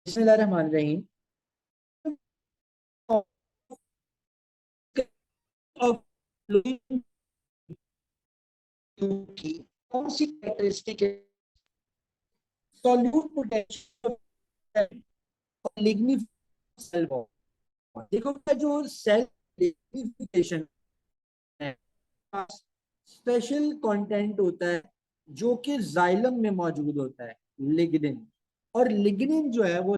बिस्मिल्लाहिर्रहमानिर्रहीम। Of flowing tube की कौन सी कैरेक्टरिस्टिक है? सॉल्यूट पोटेंशियल और लिग्निफाइड सेल वॉल। देखो जो सेल लिग्निफिकेशन है, स्पेशल कंटेंट होता है जो कि जाइलम में मौजूद होता है, लिग्निन। और लिग्निन जो है वो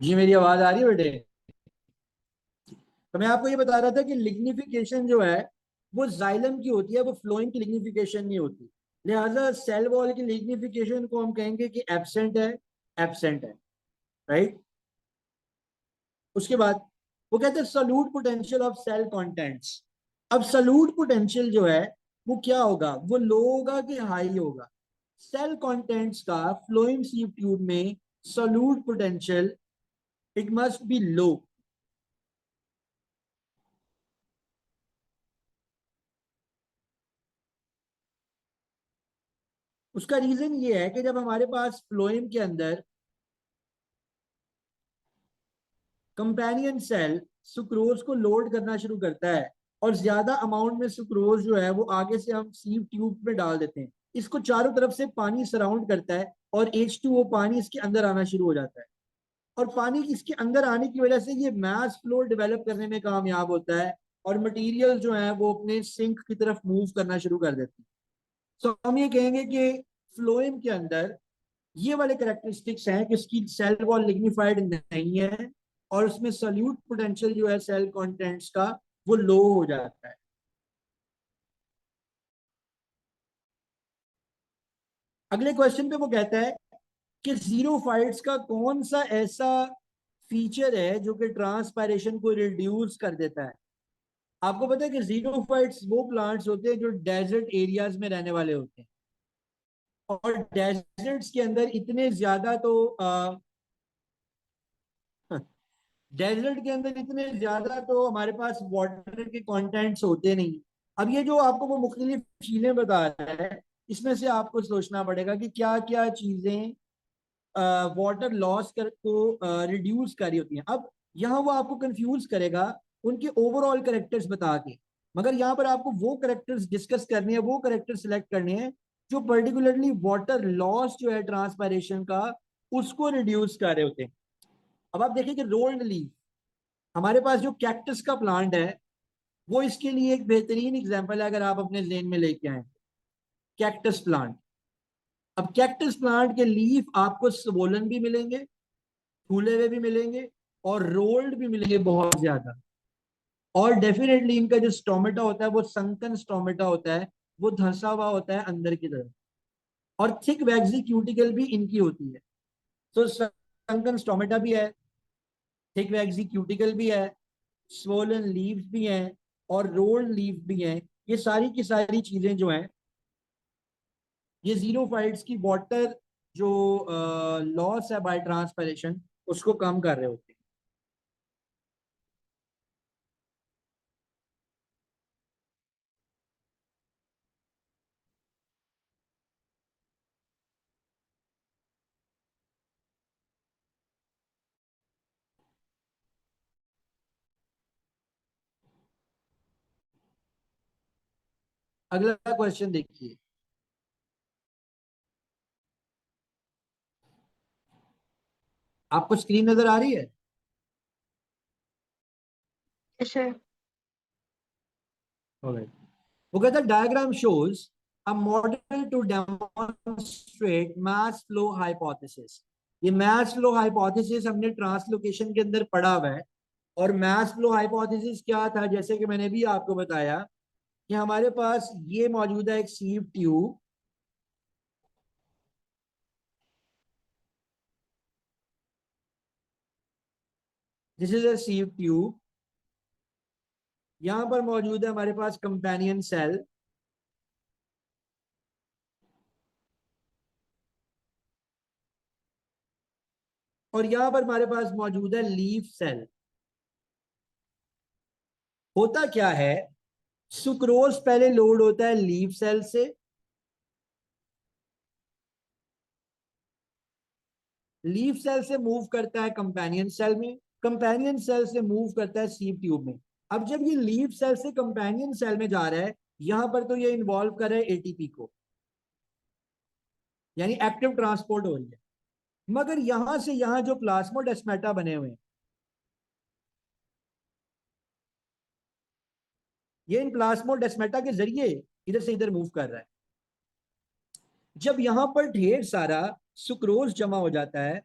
जी मेरी आवाज आ रही है बेटे? तो मैं आपको ये बता रहा था कि लिग्निफिकेशन जो है वो जाइलम की होती है, वो फ्लोएम की लिग्निफिकेशन नहीं होती। लिहाजा सेल वॉल की लिग्निफिकेशन को हम कहेंगे कि एब्सेंट है, एब्सेंट है। राइट। उसके बाद वो कहते हैं solute potential of cell contents. अब सॉल्यूट पोटेंशियल जो है वो क्या होगा, वो लो होगा कि हाई होगा? सेल कंटेंट्स का फ्लोइंग सीव ट्यूब में solute potential it must be low. उसका रीजन ये है कि जब हमारे पास फ्लोएम के अंदर कंपेनियन सेल सुक्रोज को लोड करना शुरू करता है और ज्यादा अमाउंट में सुक्रोज जो है वो आगे से हम सीव ट्यूब में डाल देते हैं, इसको चारों तरफ से पानी सराउंड करता है और H2O पानी इसके अंदर आना शुरू हो जाता है। और पानी इसके अंदर आने की वजह से ये मास फ्लो डेवलप करने में कामयाब होता है और मटेरियल जो है वो अपने सिंक की तरफ मूव करना शुरू कर देते हैं। तो हम ये कहेंगे कि फ्लोएम के अंदर ये वाले करेक्टरिस्टिक्स हैं कि उसकी सेल वॉल लिग्निफाइड नहीं है और उसमें सॉल्यूट पोटेंशियल जो है सेल कंटेंट्स का वो लो हो जाता है। अगले क्वेश्चन पे वो कहता है कि जीरोफाइट्स का कौन सा ऐसा फीचर है जो कि ट्रांसपायरेशन को रिड्यूस कर देता है? आपको पता है कि जीरोफाइट्स वो प्लांट्स होते हैं जो डेजर्ट एरियाज में रहने वाले होते हैं। और डेजर्ट्स के अंदर इतने ज्यादा तो डेजर्ट के अंदर इतने ज्यादा तो हमारे पास वाटर के कंटेंट्स होते नहीं। अब ये जो आपको वो मुख्तलिफ चीजें बता रहा है, इसमें से आपको सोचना पड़ेगा कि क्या क्या चीजें वाटर लॉस कर को रिड्यूस कर रही होती हैं। अब यहाँ वो आपको कंफ्यूज करेगा उनके ओवरऑल करेक्टर्स बता के, मगर यहाँ पर आपको वो करेक्टर्स डिस्कस करने हैं, वो करेक्टर सिलेक्ट करने हैं जो पर्टिकुलरली वाटर लॉस जो है ट्रांसपायरेशन का उसको रिड्यूस कर रहे होते हैं। अब आप देखिए कि रोल्ड लीफ, हमारे पास जो कैक्टस का प्लांट है वो इसके लिए एक बेहतरीन एग्जाम्पल है अगर आप अपने जेन में लेके आए। कैक्टस प्लांट, अब कैक्टस प्लांट के लीफ आपको स्वोलन भी मिलेंगे, फूले हुए भी मिलेंगे और रोल्ड भी मिलेंगे बहुत ज्यादा। और डेफिनेटली इनका जो स्टोमेटा होता है वो संकन स्टोमेटा होता है, वो धंसा हुआ होता है अंदर की तरफ। और थिक वैक्सी क्यूटिकल भी इनकी होती है। तो संकन स्टोमेटा भी है, थिक वैक्सी क्यूटिकल भी है, स्वोलन लीव्स भी हैं और रोल्ड लीफ भी हैं। ये सारी की सारी चीजें जो हैं ये जीरोफाइट्स की वाटर जो लॉस है बाय ट्रांसपिरेशन उसको कम कर रहे होते हैं। अगला क्वेश्चन देखिए। आपको स्क्रीन नजर आ रही है? Sure. Alright. वो कहता है diagram shows a model to demonstrate mass flow hypothesis. ये मास फ्लो हाइपोथेसिस हमने ट्रांसलोकेशन के अंदर पढ़ा हुआ है। और मास फ्लो हाइपोथेसिस क्या था, जैसे कि मैंने भी आपको बताया कि हमारे पास ये मौजूद है एक sieve tube. This is a sieve tube. यहां पर मौजूद है हमारे पास कंपेनियन सेल, और यहां पर हमारे पास मौजूद है लीफ सेल। होता क्या है, सुक्रोज पहले लोड होता है लीफ सेल से, लीफ सेल से मूव करता है कंपेनियन सेल में, कंपेनियन सेल से मूव करता है सीव ट्यूब में। अब जब ये लीफ सेल से कंपेनियन सेल में जा रहा है, यहां पर तो ये इन्वॉल्व कर रहा है एटीपी को, यानी एक्टिव ट्रांसपोर्ट हो रही है। मगर यहां से यहां जो प्लाज्मोडेस्माटा बने हुए हैं, ये इन प्लाज्मोडेस्माटा के जरिए इधर से इधर मूव कर रहा है। जब यहां पर ढेर सारा सुक्रोज जमा हो जाता है,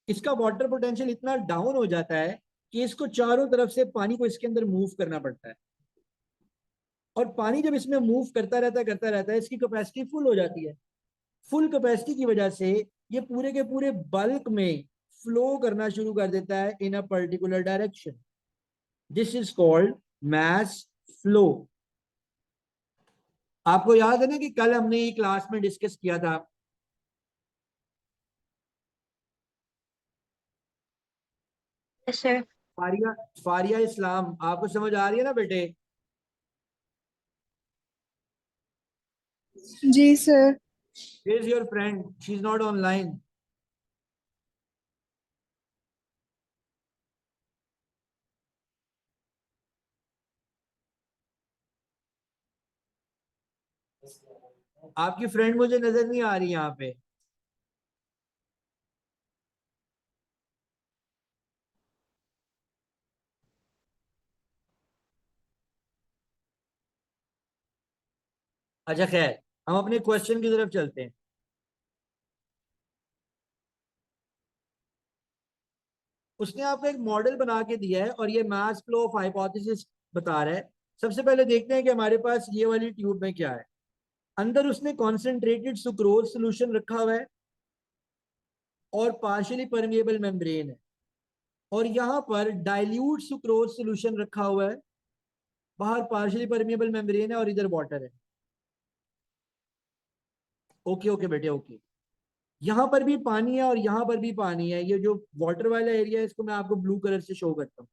इसका वाटर पोटेंशियल इतना डाउन हो जाता है कि इसको चारों तरफ से पानी को इसके अंदर मूव करना पड़ता है। और पानी जब इसमें मूव करता रहता है, इसकी कैपेसिटी फुल हो जाती है। फुल कैपेसिटी की वजह से ये पूरे के पूरे बल्क में फ्लो करना शुरू कर देता है in a particular direction. This is called mass flow. आपको याद है ना कि कल हमने ये क्लास में डिस्कस किया था, यस सर। फारिया फारिया इस्लाम, आपको समझ आ रही है ना बेटे? जी sir. Is your friend, she is not online. आपकी फ्रेंड मुझे नजर नहीं आ रही यहाँ पे। अच्छा खैर, हम अपने क्वेश्चन की तरफ चलते हैं। उसने आपको एक मॉडल बना के दिया है और ये मास फ्लो ऑफ हाइपोथेसिस बता रहा है। सबसे पहले देखते हैं कि हमारे पास ये वाली ट्यूब में क्या है। अंदर उसने कॉन्सेंट्रेटेड सुक्रोज सोल्यूशन रखा हुआ है और पार्शियली परमिएबल मेम्ब्रेन है, और यहाँ पर डाइल्यूट सुक्रोज सोल्यूशन रखा हुआ है। बाहर पार्शियली परमिएबल मेम्ब्रेन है और इधर वाटर है। ओके ओके बेटे ओके। यहाँ पर भी पानी है और यहाँ पर भी पानी है। ये जो वाटर वाला एरिया है, इसको मैं आपको ब्लू कलर से शो करता हूँ।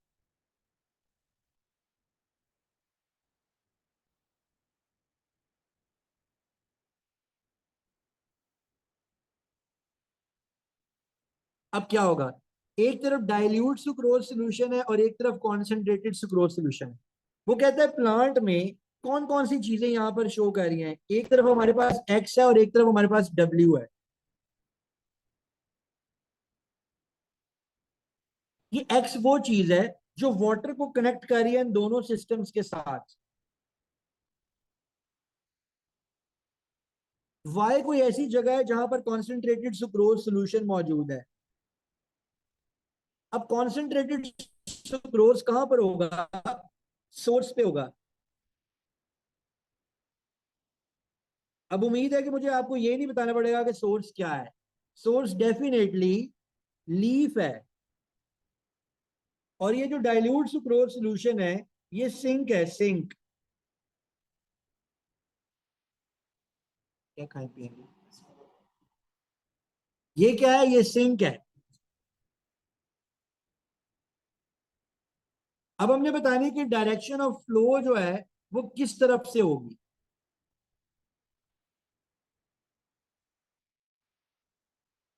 अब क्या होगा, एक तरफ डाइल्यूट सुक्रोज सोल्यूशन है और एक तरफ कॉन्सेंट्रेटेड सुक्रोज सोल्यूशन है। वो कहता है प्लांट में कौन कौन सी चीजें यहाँ पर शो कर रही हैं। एक तरफ हमारे पास एक्स है और एक तरफ हमारे पास डब्ल्यू है। ये एक्स वो चीज है जो वाटर को कनेक्ट कर रही है इन दोनों सिस्टम्स के साथ। वाई कोई ऐसी जगह है जहां पर कॉन्सेंट्रेटेड सुक्रोज सोल्यूशन मौजूद है। अब कॉन्सेंट्रेटेड सुक्रोज कहां पर होगा, सोर्स पे होगा। अब उम्मीद है कि मुझे आपको ये नहीं बताना पड़ेगा कि सोर्स क्या है। सोर्स डेफिनेटली लीफ है। और ये जो डाइल्यूट सुक्रोज सोल्यूशन है, ये सिंक है, सिंक। क्या खाए पिएंगे, ये क्या है, ये सिंक है। अब हमने बताने की डायरेक्शन ऑफ फ्लो जो है वो किस तरफ से होगी।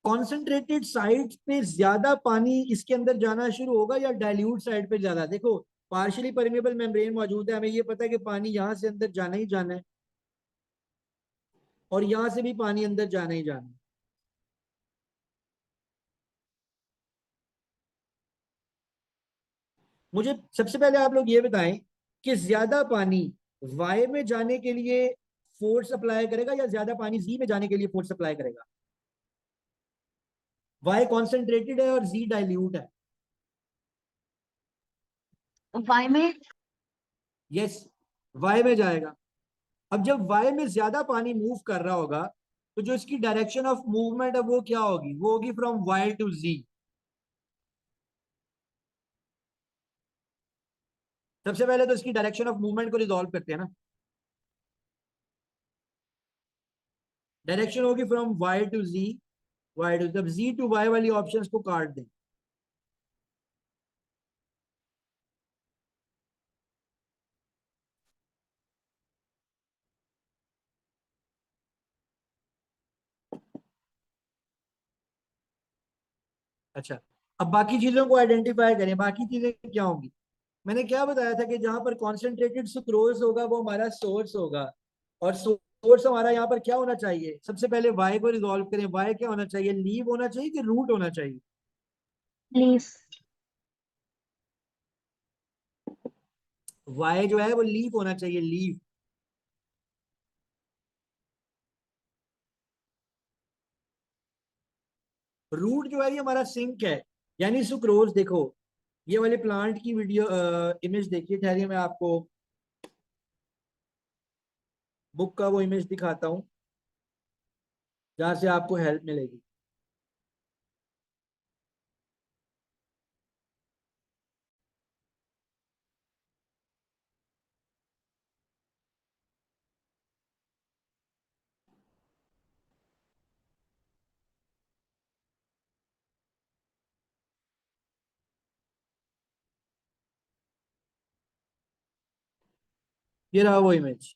कॉन्सेंट्रेटेड साइड पे ज्यादा पानी इसके अंदर जाना शुरू होगा या डाइल्यूट साइड पे ज्यादा। देखो, पार्शियली परमेबल मेम्ब्रेन मौजूद है, हमें ये पता है कि पानी यहां से अंदर जाना ही जाना है और यहां से भी पानी अंदर जाना ही जाना है। मुझे सबसे पहले आप लोग ये बताएं कि ज्यादा पानी वाई में जाने के लिए फोर्स अप्लाई करेगा या ज्यादा पानी जी में जाने के लिए फोर्स अप्लाई करेगा। वाई कॉन्सेंट्रेटेड है और जी डाइल्यूट है। वाई में। यस, वाई में जाएगा। अब जब वाई में ज्यादा पानी मूव कर रहा होगा, तो जो इसकी डायरेक्शन ऑफ मूवमेंट है वो क्या होगी, वो होगी फ्रॉम वाई टू जी। सबसे पहले तो इसकी डायरेक्शन ऑफ मूवमेंट को रिजॉल्व करते हैं ना। डायरेक्शन होगी from Y to G, Y to, जब जी टू वाई वाली ऑप्शंस को काट दें। अच्छा, अब बाकी चीजों को आइडेंटिफाई करें, बाकी चीजें क्या होंगी। मैंने क्या बताया था कि जहां पर कॉन्सेंट्रेटेड सुक्रोज होगा वो हमारा सोर्स होगा, और सोर्स हमारा यहाँ पर क्या होना चाहिए, सबसे पहले वाई को रिजॉल्व करें। वाई क्या होना चाहिए, लीव होना चाहिए कि रूट होना चाहिए। लीफ। वाई जो है वो लीव होना चाहिए, लीव। रूट जो है ये हमारा सिंक है, यानी सुक्रोज। देखो ये वाले प्लांट की वीडियो इमेज देखिए, ठहरिए मैं आपको बुक का वो इमेज दिखाता हूँ जहां से आपको हेल्प मिलेगी। ये रहा वो इमेज।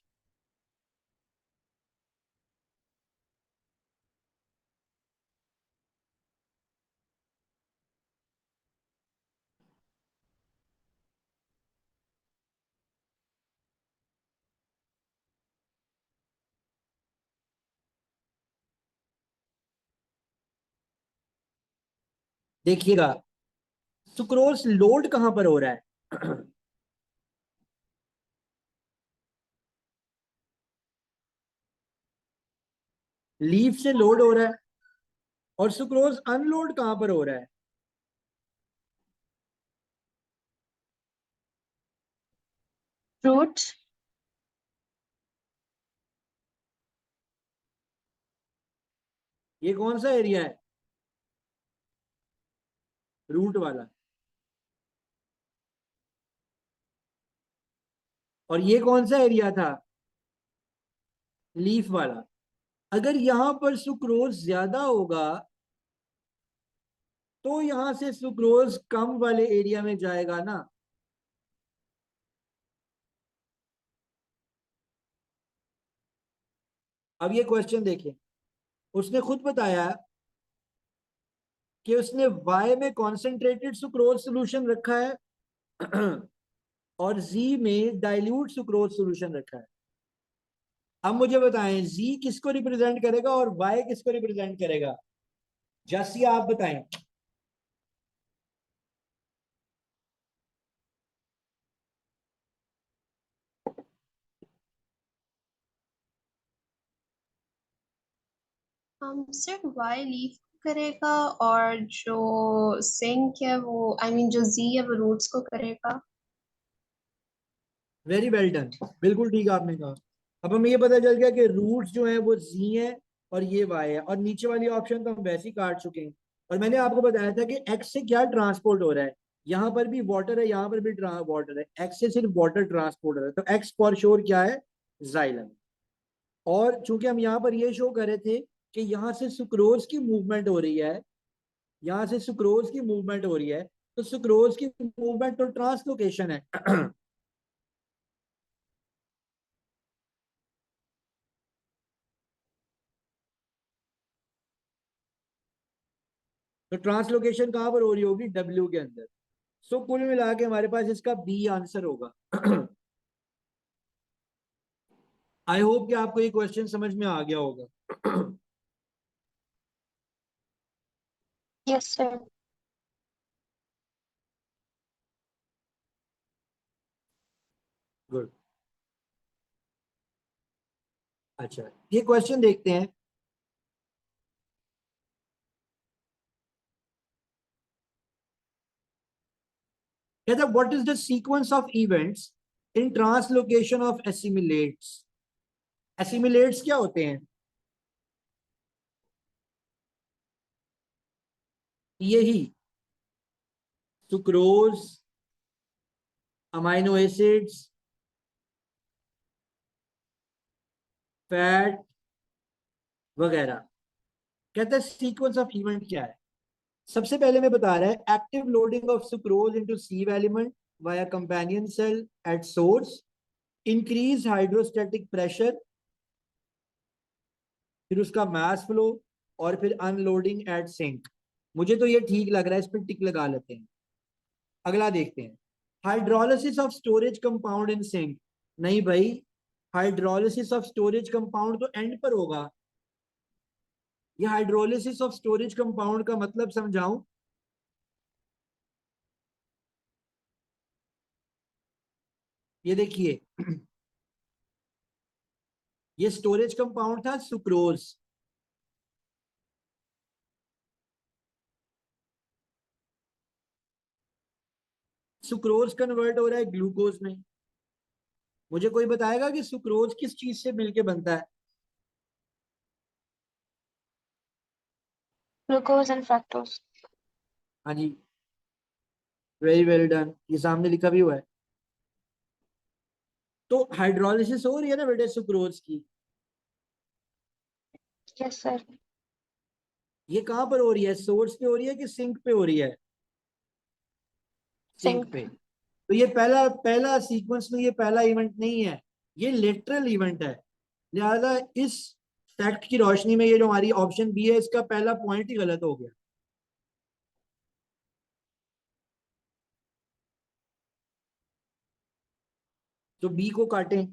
देखिएगा सुक्रोज लोड कहां पर हो रहा है लीफ से लोड हो रहा है, और सुक्रोज अनलोड कहां पर हो रहा है। फ्रूट। ये कौन सा एरिया है, रूट वाला। और ये कौन सा एरिया था, लीफ वाला। अगर यहां पर सुक्रोज ज्यादा होगा तो यहां से सुक्रोज कम वाले एरिया में जाएगा ना। अब ये क्वेश्चन देखें, उसने खुद बताया कि उसने वाई में कॉन्सेंट्रेटेड सुक्रोज सोल्यूशन रखा है और जी में डाइल्यूट सुक्रोज सोल्यूशन रखा है। अब मुझे बताएं जी किसको रिप्रेजेंट करेगा और वाई किसको रिप्रेजेंट करेगा, जैसी आप बताएं। हम सिर्फ वाई लीफ करेगा, और जो सिंक है वो आई मीन जो जी है वो रूट्स को करेगा। वेरी वेल डन, बिल्कुल ठीक आपने कहा। अब हमें ये पता चल गया कि रूट्स जो है वो जी है और ये वाई है, और नीचे वाली ऑप्शन तो हम वैसे ही काट चुके हैं। और मैंने आपको बताया था कि एक्स से क्या ट्रांसपोर्ट हो रहा है, यहाँ पर भी वाटर है, यहाँ पर भी वाटर है, एक्स से सिर्फ वाटर ट्रांसपोर्ट हो रहा है, तो एक्स फॉर श्योर क्या है, जाइलम। और चूंकि हम यहाँ पर ये शो कर रहे थे कि यहाँ से सुक्रोज की मूवमेंट हो रही है, यहाँ से सुक्रोज की मूवमेंट हो रही है, तो सुक्रोज की मूवमेंट तो ट्रांसलोकेशन है तो ट्रांसलोकेशन कहां पर हो रही होगी, डब्ल्यू के अंदर। सो कुल मिला के हमारे पास इसका बी आंसर होगा आई होप कि आपको ये क्वेश्चन समझ में आ गया होगा यस सर। गुड। अच्छा, ये क्वेश्चन देखते हैं। कहता है what is the sequence of events in translocation of assimilates. Assimilates क्या होते हैं, यही सुक्रोज, अमाइनो एसिड्स, फैट वगैरह। कहते हैं सीक्वेंस ऑफ इवेंट क्या है। सबसे पहले में बता रहा है active loading of sucrose into sieve element via companion cell at source, increase hydrostatic pressure, फिर उसका मास फ्लो, और फिर अनलोडिंग एट सिंक। मुझे तो ये ठीक लग रहा है, इस पर टिक लगा लेते हैं। अगला देखते हैं, hydrolysis of storage compound in sync. नहीं भाई, हाइड्रोलिसिस ऑफ स्टोरेज कंपाउंड तो एंड पर होगा। ये हाइड्रोलिसिस ऑफ स्टोरेज कंपाउंड का मतलब समझाऊं। ये देखिए, ये स्टोरेज कंपाउंड था सुक्रोज। सुक्रोज कन्वर्ट हो रहा है ग्लूकोज में। मुझे कोई बताएगा कि सुक्रोज किस चीज से मिलके बनता है? Glucose and fructose. हाँ जी, वेरी वेल डन, ये सामने लिखा भी हुआ है। तो हाइड्रोलिसिस हो रही है ना बेटे सुक्रोज की। Yes sir. ये कहां पर हो रही है, सोर्स पे हो रही है कि सिंक पे हो रही है? Sink sink. पे। तो ये पहला पहला सीक्वेंस में ये पहला इवेंट नहीं है, ये लेटरल इवेंट है। लिहाजा इस फैक्ट की रोशनी में ये जो हमारी ऑप्शन बी है, इसका पहला पॉइंट ही गलत हो गया। तो बी को काटें।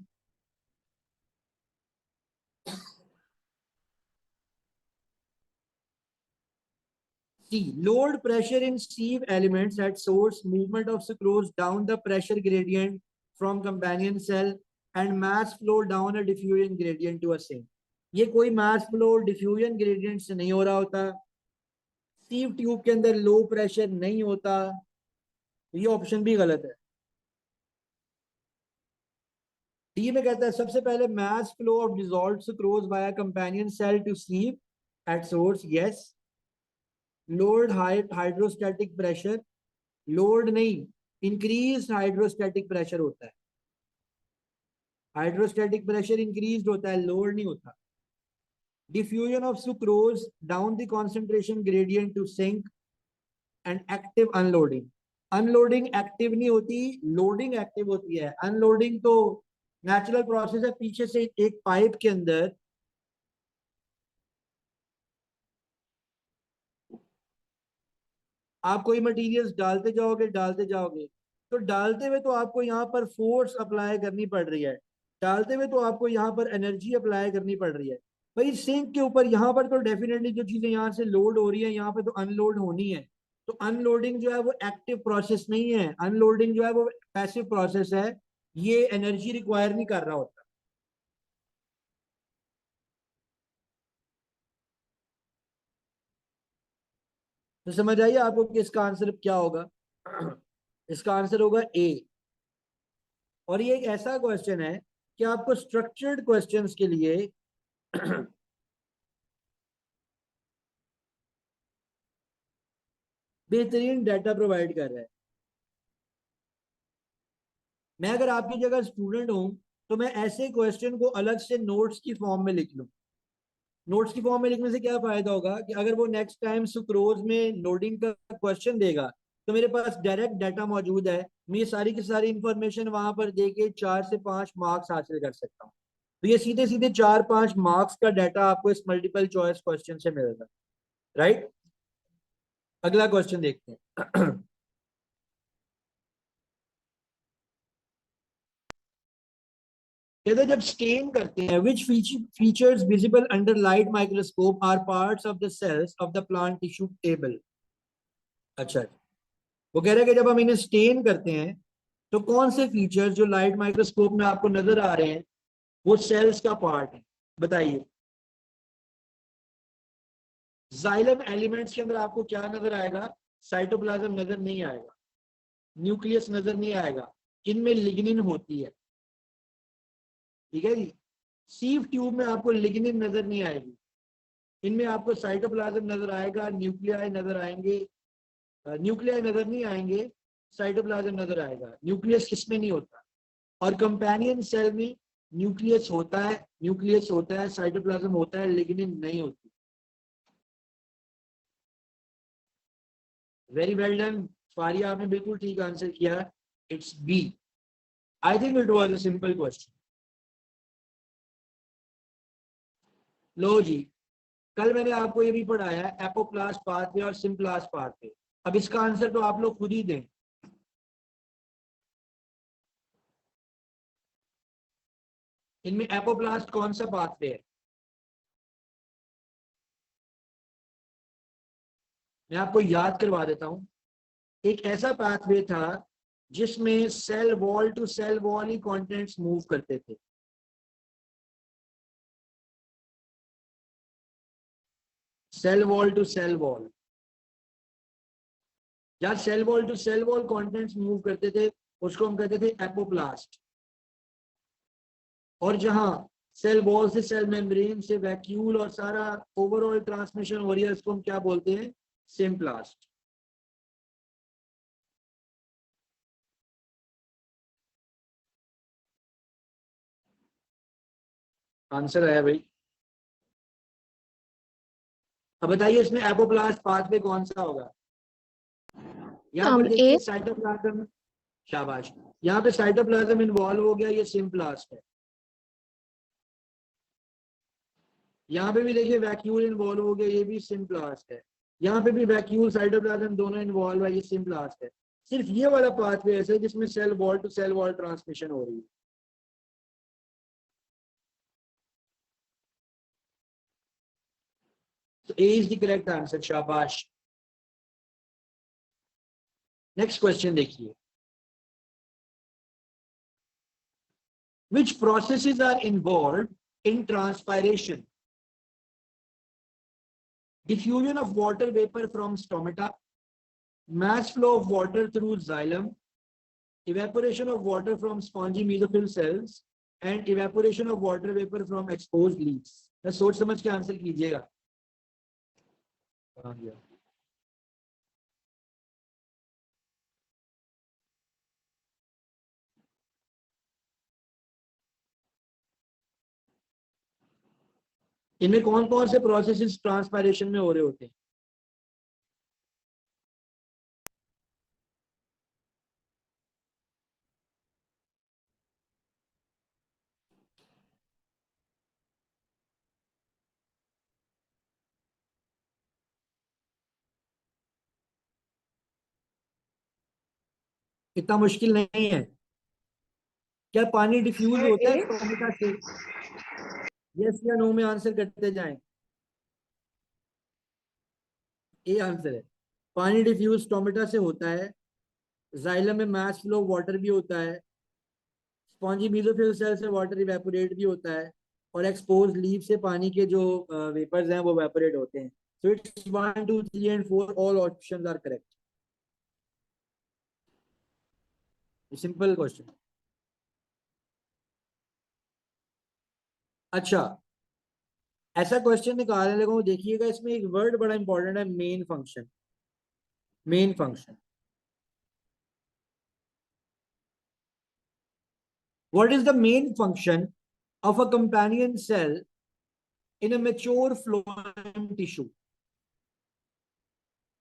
C. Load pressure in sieve elements at source, movement of sucrose down the pressure gradient from companion cell, and mass flow down a diffusion gradient to a sink. ये कोई mass flow diffusion gradient से नहीं हो रहा होता। Sieve tube के अंदर low pressure नहीं होता। तो ये ऑप्शन भी गलत है। डी में कहता है सबसे पहले mass flow of dissolved sucrose via companion cell to sieve at source, yes. Load hydrostatic pressure, load नहीं, इंक्रीज हाइड्रोस्टैटिक प्रेशर होता है। हाइड्रोस्टैटिक प्रेशर इंक्रीज होता है, लोड नहीं होता। Diffusion of sucrose down the concentration gradient to sink, and active unloading. Unloading active नहीं होती, loading active होती है। अनलोडिंग तो नेचुरल प्रोसेस है, पीछे से एक पाइप के अंदर आप कोई मटेरियल्स डालते जाओगे डालते जाओगे, तो डालते हुए तो आपको यहाँ पर फोर्स अप्लाई करनी पड़ रही है, डालते हुए तो आपको यहाँ पर एनर्जी अप्लाई करनी पड़ रही है। भाई सिंक के ऊपर यहाँ पर तो डेफिनेटली जो चीजें यहाँ से लोड हो रही है यहाँ पे तो अनलोड होनी है। तो अनलोडिंग जो है वो एक्टिव प्रोसेस नहीं है, अनलोडिंग जो है वो पैसिव प्रोसेस है। ये एनर्जी रिक्वायर नहीं कर रहा होता। तो समझ आइए आपको कि इसका आंसर क्या होगा। इसका आंसर होगा ए। और ये एक ऐसा क्वेश्चन है कि आपको स्ट्रक्चर्ड क्वेश्चंस के लिए बेहतरीन डाटा प्रोवाइड कर रहा है। मैं अगर आपकी जगह स्टूडेंट हूं तो मैं ऐसे क्वेश्चन को अलग से नोट्स की फॉर्म में लिख लूं। नोट्स की फॉर्म में लिखने से क्या फायदा होगा कि अगर वो नेक्स्ट टाइम सुक्रोज में लोडिंग का क्वेश्चन देगा तो मेरे पास डायरेक्ट डाटा मौजूद है, मैं ये सारी की सारी इंफॉर्मेशन वहां पर देके 4 से 5 मार्क्स हासिल कर सकता हूँ। तो ये सीधे सीधे 4-5 मार्क्स का डाटा आपको इस मल्टीपल चॉइस क्वेश्चन से मिलेगा। राइट, अगला क्वेश्चन देखते हैं। कहते हैं जब स्टेन करते हैं which features visible under light microscope are parts of the cells of the plant tissue table. अच्छा, वो कह रहे हैं कि जब हम इन्हें स्टेन करते हैं तो कौन से फीचर्स जो लाइट माइक्रोस्कोप में आपको नजर आ रहे हैं वो सेल्स का पार्ट है, बताइए। जाइलम एलिमेंट्स के अंदर आपको क्या नजर आएगा? साइटोप्लाज्म नजर नहीं आएगा, न्यूक्लियस नजर नहीं आएगा, इनमें लिग्निन होती है। ठीक है जी। सीव ट्यूब में आपको लिग्निन नजर नहीं आएगी, इनमें आपको साइटोप्लाज्म नजर आएगा, न्यूक्लियाई नजर आएंगे, न्यूक्लियस नजर नहीं आएंगे, साइटोप्लाज्म नजर आएगा। न्यूक्लियस किसमें नहीं होता, और कंपेनियन सेल में न्यूक्लियस होता है, न्यूक्लियस होता है, साइटोप्लाज्म होता है, लिग्निन नहीं होती। वेरी वेल डन फारिया, आपने बिल्कुल ठीक आंसर किया, it's B. I think it was a simple question. लो जी, कल मैंने आपको ये भी पढ़ाया है एपोप्लास्ट पाथवे और सिम्प्लास्ट पाथवे। अब इसका आंसर तो आप लोग खुद ही दें। इनमें एपोप्लास्ट कौन सा पाथवे है? मैं आपको याद करवा देता हूं। एक ऐसा पाथवे था जिसमें सेल वॉल ही कंटेंट्स मूव करते थे। Cell wall to cell wall, जहां cell wall to cell wall contents move करते थे उसको हम कहते थे एपोप्लास्ट। और जहां सेल वॉल से सेल मेम्ब्रेन से वैक्यूल और सारा ओवरऑल ट्रांसमिशन हो रही है उसको हम क्या बोलते हैं? सिम्प्लास्ट। आंसर है भाई। अब बताइए इसमें एपोप्लास्ट पाथवे कौन सा होगा? यहाँ पर ए। देखिए साइटोप्लाज्म, शाबाश, यहाँ पे साइटोप्लाज्म इन्वॉल्व हो गया, ये सिम्प्लास्ट है। यहाँ पे भी देखिए वैक्यूल इन्वॉल्व हो गया, ये भी सिम्प्लास्ट है। यहाँ पे भी वैक्यूल साइटोप्लाज्म दोनों इन्वॉल्व है, ये सिम्प्लास्ट है। सिर्फ ये वाला पाथवे ऐसा है जिसमें cell wall to cell wall transmission हो रही है। तो A is the correct answer, शाबाश। नेक्स्ट क्वेश्चन देखिए, which processes are involved in transpiration? Diffusion of water vapor from stomata, mass flow of water through xylem, evaporation of water from spongy mesophyll cells, and evaporation of water vapor from exposed leaves. मैं सोच समझ के answer कीजिएगा। इनमें कौन कौन से processes transpiration में हो रहे होते हैं? इतना मुश्किल नहीं है। क्या पानी डिफ्यूज सर होता ए। है स्टोमेटा से? यस या नो में आंसर करते जाएं। ये आंसर है, पानी डिफ्यूज स्टोमेटा से होता है। जाइलम में मास फ्लो वाटर भी होता है। स्पॉन्जी मेसोफिल सेल से वाटर इवेपोरेट भी होता है। और एक्सपोज लीफ से पानी के जो वेपर्स हैं वो इवेपोरेट होते हैं। So it's 1 2 3 and 4 all options are correct. Simple question. अच्छा, ऐसा क्वेश्चन निकालने लगा हूं, देखिएगा इसमें एक वर्ड बड़ा इंपॉर्टेंट है, main function. Main function, what is the main function of a companion cell in a mature phloem tissue?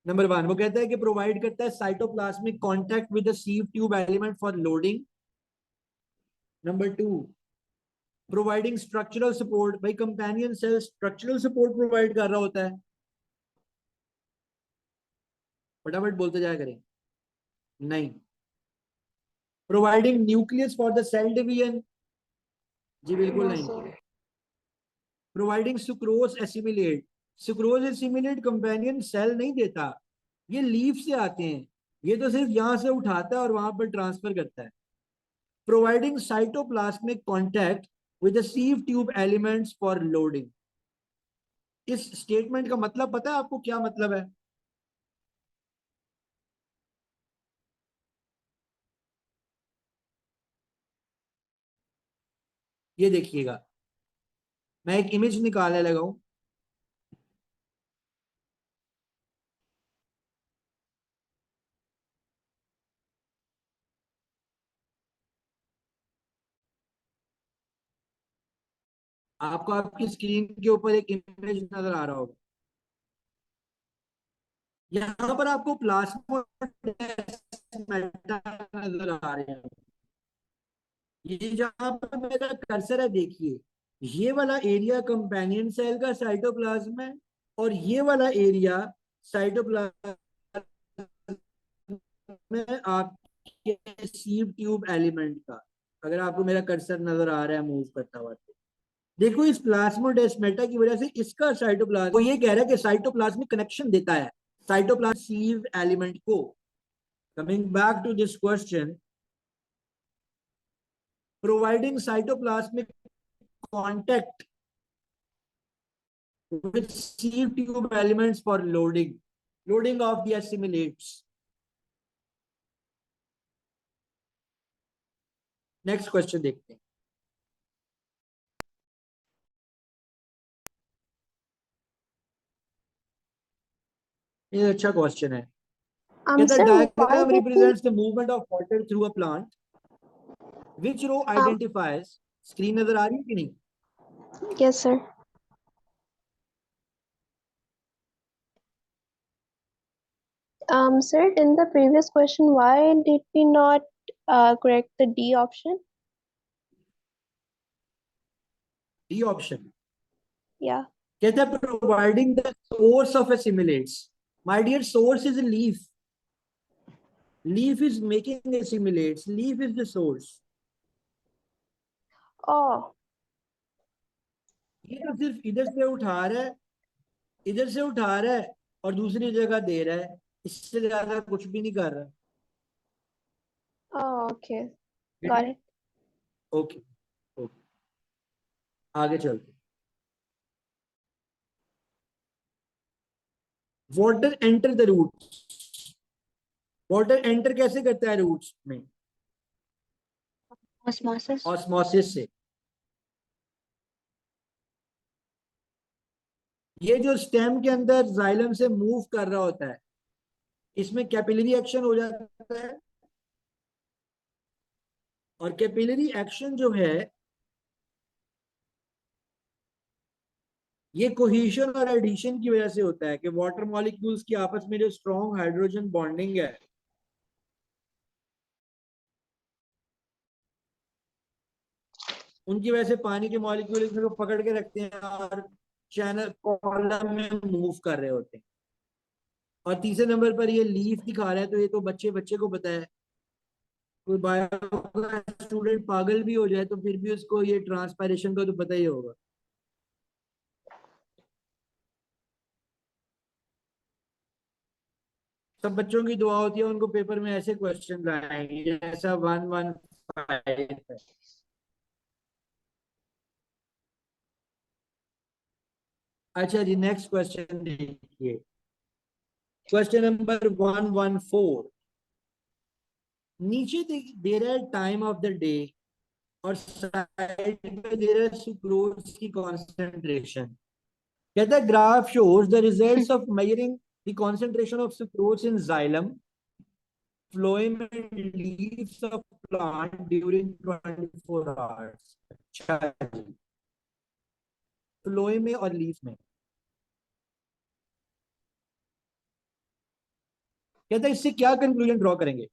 Number 1 वो कहता है कि प्रोवाइड करता है cytoplasmic contact with the sieve tube element for loading. Number 2, providing structural support. भाई companion cell structural support provide कर रहा होता है। फटाफट बोलते जाया करें। नहीं। Providing nucleus for the cell division. जी बिल्कुल नो नहीं। Sir. Providing sucrose assimilate. Sucrose assimilate companion cell नहीं देता, ये लीफ से आते हैं। ये तो सिर्फ यहां से उठाता है और वहां पर ट्रांसफर करता है। Providing cytoplasmic contact with the sieve tube elements for loading. इस स्टेटमेंट का मतलब पता है आपको क्या मतलब है? ये देखिएगा, मैं एक इमेज निकालने लगा हूं। आपको आपकी स्क्रीन के ऊपर एक इमेज नजर आ रहा होगा। यहाँ पर आपको प्लाज्मोडेस्माटा नजर आ रहे हैं। ये जहां पर मेरा कर्सर है, देखिए, ये वाला एरिया कंपेनियन सेल का साइटोप्लाज्म है, और ये वाला एरिया साइटोप्लाज्म में आपके सीव ट्यूब एलिमेंट का। अगर आपको मेरा कर्सर नजर आ रहा है मूव करता हुआ, तो देखो इस प्लाज्मोडेस्माटा की वजह से इसका साइटोप्लाज्म, वो ये कह रहा है कि साइटोप्लाज्मिक कनेक्शन देता है साइटोप्लाज्म सीव एलिमेंट को। Coming back to this question, providing cytoplasmic contact with sieve tube elements for loading of the assimilates. Next question देखते हैं। ये अच्छा क्वेश्चन है। कहता है Sir, why diagram did we? Represents the movement of water through a plant, which row Um, identifies. Screen नजर आ रही है कि नहीं? yes, sir. Sir, in the previous question, why did we not correct the D option? D option Yeah. कहता है providing the source of assimilates. My dear, source is a leaf. Leaf is making assimilates. Leaf is the source. Oh, ये तो सिर्फ इधर से उठा रहा है, इधर से उठा रहा है और दूसरी जगह दे रहा है, इससे ज्यादा कुछ भी नहीं कर रहा। oh, okay. Got it. Okay, okay, आगे चलते। Water enter the roots. Water enter कैसे करता है रूट्स में? Osmosis. ऑस्मोसिस से। ये जो स्टेम के अंदर जाइलम से मूव कर रहा होता है, इसमें कैपिलरी एक्शन हो जाता है, और कैपिलरी एक्शन जो है ये कोहेशन और एडिशन की वजह से होता है कि वाटर मॉलिक्यूल्स की आपस में जो स्ट्रॉन्ग हाइड्रोजन बॉन्डिंग है, उनकी वजह से पानी के मॉलिक्यूल इसमें को पकड़ के रखते हैं और चैनल कॉलम में मूव कर रहे होते हैं। और तीसरे नंबर पर ये लीफ दिखा रहा है, तो ये तो बच्चे बच्चे को पता है। कोई बायो का स्टूडेंट पागल भी हो जाए तो फिर भी उसको ये ट्रांसपायरेशन का तो पता ही होगा। सब बच्चों की दुआ होती है उनको पेपर में ऐसे क्वेश्चन आएंगे जैसा 115 है। अच्छा जी, नेक्स्ट क्वेश्चन देखिए। Question number 114। नीचे दे रहा है टाइम ऑफ द डे, और साइड पे दे रहा है सुक्रोज की कॉन्सेंट्रेशन। कहता है graph shows the results of measuring the concentration of sucrose in xylem, phloem and leaves of plant during 24 hours. अच्छा जी, फ्लोएम में और लीफ में। कहता है इससे क्या कंक्लूजन ड्रॉ करेंगे?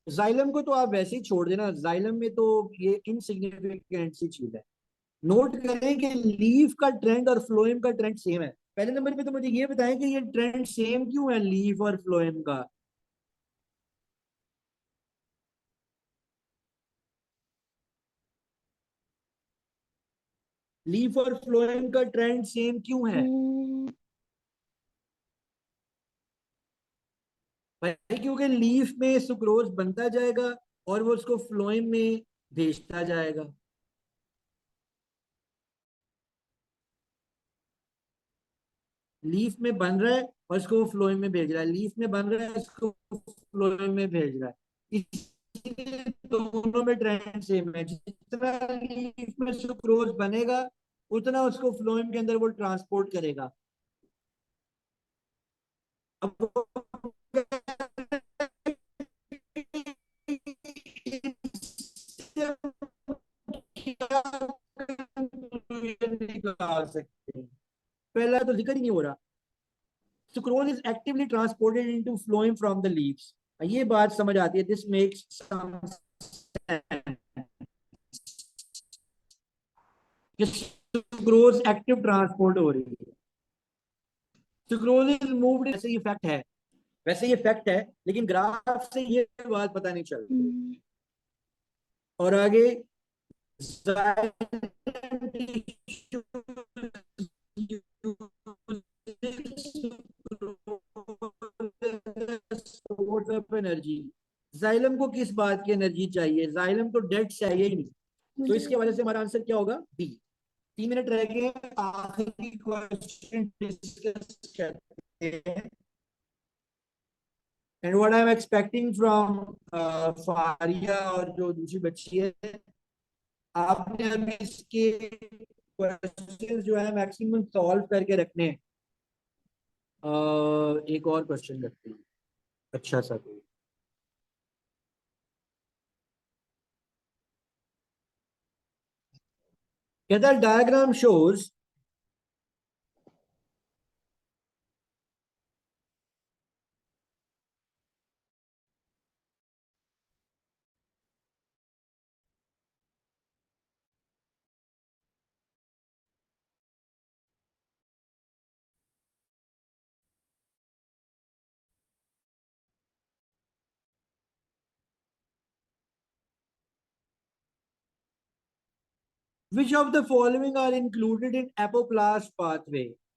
जाइलम को तो आप वैसे ही छोड़ देना, जाइलम में तो ये इनसिग्निफिकेंट सी चीज है। नोट करें कि लीफ का ट्रेंड और फ्लोएम का ट्रेंड सेम है। पहले नंबर पे तो मुझे ये बताएं कि ये ट्रेंड सेम क्यों है लीफ और फ्लोएम का? लीफ और फ्लोएम का ट्रेंड सेम क्यों है Mm, भाई? क्योंकि लीफ में सुक्रोज बनता जाएगा और वो उसको फ्लोएम में भेजता जाएगा। लीफ में बन रहा है और इसको वो फ्लोएम में भेज रहा है, लीफ में बन रहा है इसको फ्लोएम में भेज रहा है। इसलिए दोनों में ट्रेंड सेम है। जितना लीफ में सुक्रोज बनेगा उतना उसको फ्लोएम के अंदर वो ट्रांसपोर्ट करेगा। अब आ सकते हैं। पहला तो जिक्र ही नहीं हो रहा। Sucrose is actively transported into flowing from the leaves. ये बात समझ आती है, this makes some sucrose active transport हो रही है। सुक्रोज इज मूव्ड, ऐसे ये फैक्ट है, वैसे ये फैक्ट है, लेकिन ग्राफ से ये बात पता नहीं चल रही। और आगे एनर्जी। जाइलम को किस बात की एनर्जी चाहिए? जाइलम तो डेड चाहिए ही नहीं। तो इसके वजह से हमारा आंसर क्या होगा? बी। 3 मिनट रह गए, आखिरी क्वेश्चन डिस्कस करते हैं। And what I am expecting from Faria और जो दूसरी बच्ची है, आपने अभी इसके क्वेश्चन जो है मैक्सिमम सॉल्व करके रखने हैं। एक और क्वेश्चन करते हैं, अच्छा सा कोई। कहता है diagram shows which of the following are included in apoplast pathway?